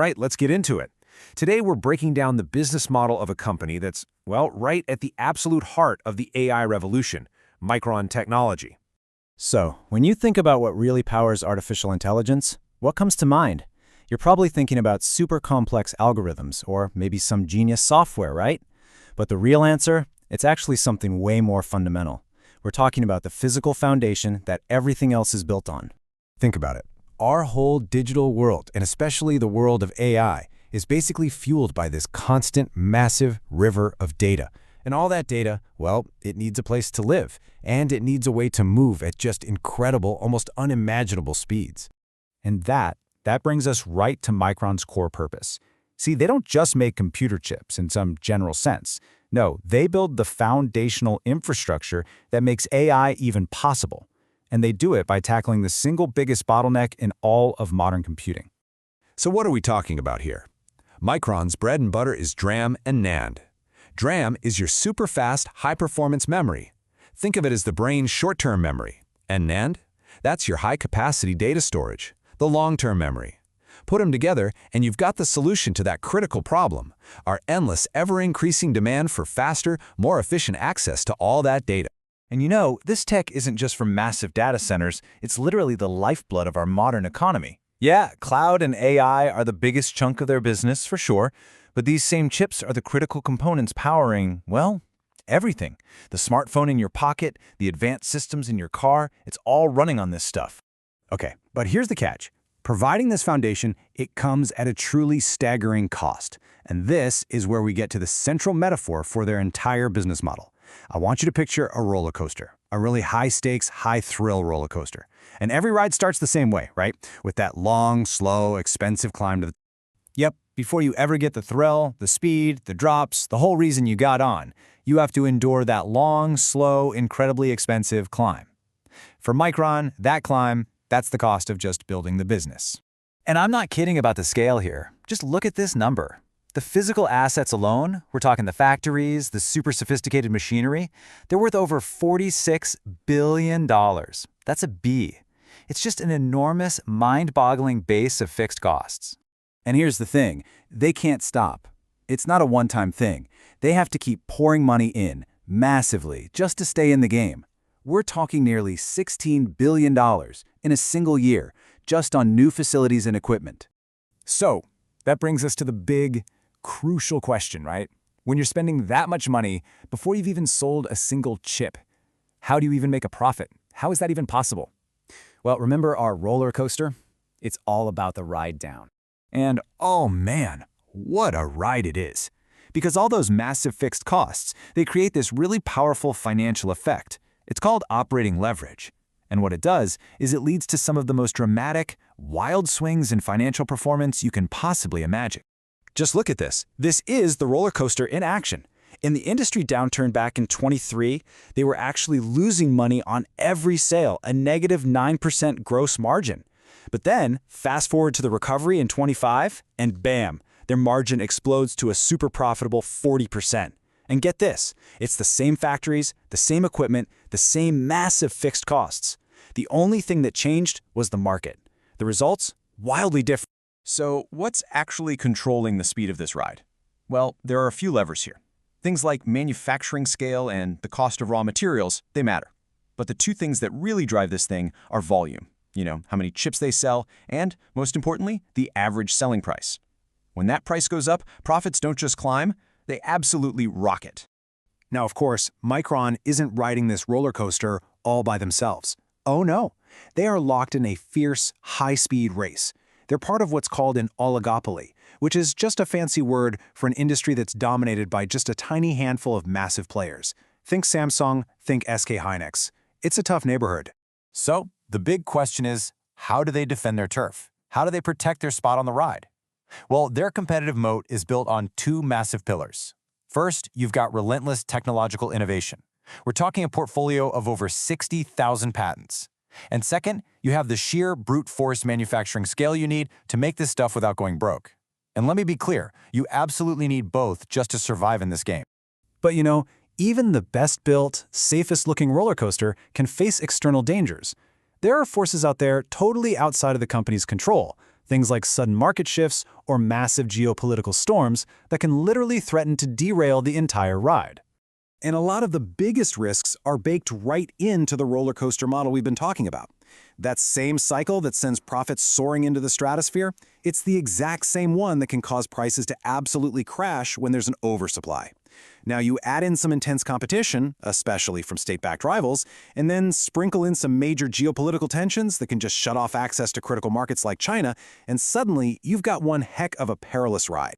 right, let's get into it. Today, we're breaking down the business model of a company that's, well, right at the absolute heart of the AI revolution, Micron Technology. So, when you think about what really powers artificial intelligence, what comes to mind? You're probably thinking about super complex algorithms or maybe some genius software, right? But the real answer? It's actually something way more fundamental. We're talking about the physical foundation that everything else is built on. Think about it. Our whole digital world, and especially the world of AI, is basically fueled by this constant, massive river of data. And all that data, well, it needs a place to live, and it needs a way to move at just incredible, almost unimaginable speeds. And that brings us right to Micron's core purpose. See, they don't just make computer chips in some general sense. No, they build the foundational infrastructure that makes AI even possible. And they do it by tackling the single biggest bottleneck in all of modern computing. So what are we talking about here? Micron's bread and butter is DRAM and NAND. DRAM is your super-fast, high-performance memory. Think of it as the brain's short-term memory. And NAND? That's your high-capacity data storage, the long-term memory. Put them together, and you've got the solution to that critical problem, our endless, ever-increasing demand for faster, more efficient access to all that data. And you know, this tech isn't just for massive data centers, it's literally the lifeblood of our modern economy. Yeah, cloud and AI are the biggest chunk of their business for sure, but these same chips are the critical components powering, well, everything. The smartphone in your pocket, the advanced systems in your car, it's all running on this stuff. Okay, but here's the catch. Providing this foundation, it comes at a truly staggering cost. And this is where we get to the central metaphor for their entire business model. I want you to picture a roller coaster, a really high-stakes, high-thrill roller coaster. And every ride starts the same way, right? With that long, slow, expensive climb to the... Yep, before you ever get the thrill, the speed, the drops, the whole reason you got on, you have to endure that long, slow, incredibly expensive climb. For Micron, that climb, that's the cost of just building the business. And I'm not kidding about the scale here. Just look at this number. The physical assets alone, we're talking the factories, the super sophisticated machinery, they're worth over $46 billion. That's a B. It's just an enormous, mind-boggling base of fixed costs. And here's the thing, they can't stop. It's not a one-time thing. They have to keep pouring money in, massively, just to stay in the game. We're talking nearly $16 billion in a single year, just on new facilities and equipment. So, that brings us to the big, crucial question, right? When you're spending that much money before you've even sold a single chip, how do you even make a profit? How is that even possible? Well, remember our roller coaster? It's all about the ride down. And oh man, what a ride it is. Because all those massive fixed costs, they create this really powerful financial effect. It's called operating leverage. And what it does is it leads to some of the most dramatic, wild swings in financial performance you can possibly imagine. Just look at this. This is the roller coaster in action. In the industry downturn back in 23, they were actually losing money on every sale, a negative 9% gross margin. But then, fast forward to the recovery in 25, and bam, their margin explodes to a super profitable 40%. And get this, it's the same factories, the same equipment, the same massive fixed costs. The only thing that changed was the market. The results? Wildly different. So what's actually controlling the speed of this ride? Well, there are a few levers here. Things like manufacturing scale and the cost of raw materials, they matter. But the two things that really drive this thing are volume. You know, how many chips they sell, and, most importantly, the average selling price. When that price goes up, profits don't just climb, they absolutely rocket. Now, of course, Micron isn't riding this roller coaster all by themselves. Oh no, they are locked in a fierce, high-speed race. They're part of what's called an oligopoly, which is just a fancy word for an industry that's dominated by just a tiny handful of massive players. Think Samsung, think SK Hynix. It's a tough neighborhood. So, the big question is, how do they defend their turf? How do they protect their spot on the ride? Well, their competitive moat is built on two massive pillars. First, you've got relentless technological innovation. We're talking a portfolio of over 60,000 patents. And second, you have the sheer brute force manufacturing scale you need to make this stuff without going broke. And let me be clear, you absolutely need both just to survive in this game. But you know, even the best-built, safest-looking roller coaster can face external dangers. There are forces out there totally outside of the company's control. Things like sudden market shifts or massive geopolitical storms that can literally threaten to derail the entire ride. And a lot of the biggest risks are baked right into the roller coaster model we've been talking about. That same cycle that sends profits soaring into the stratosphere, it's the exact same one that can cause prices to absolutely crash when there's an oversupply. Now you add in some intense competition, especially from state-backed rivals, and then sprinkle in some major geopolitical tensions that can just shut off access to critical markets like China, and suddenly you've got one heck of a perilous ride.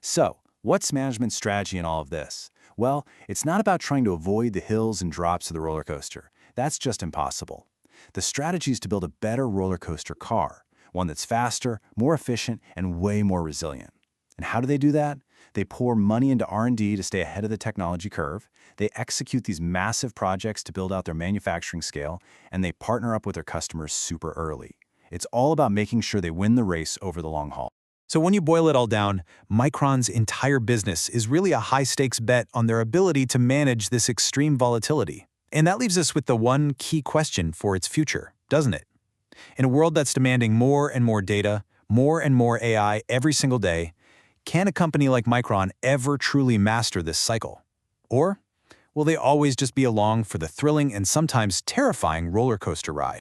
So, what's management's strategy in all of this? Well, it's not about trying to avoid the hills and drops of the roller coaster. That's just impossible. The strategy is to build a better roller coaster car, one that's faster, more efficient, and way more resilient. And how do they do that? They pour money into R&D to stay ahead of the technology curve, they execute these massive projects to build out their manufacturing scale, and they partner up with their customers super early. It's all about making sure they win the race over the long haul. So when you boil it all down, Micron's entire business is really a high-stakes bet on their ability to manage this extreme volatility. And that leaves us with the one key question for its future, doesn't it? In a world that's demanding more and more data, more and more AI every single day, can a company like Micron ever truly master this cycle? Or will they always just be along for the thrilling and sometimes terrifying roller coaster ride?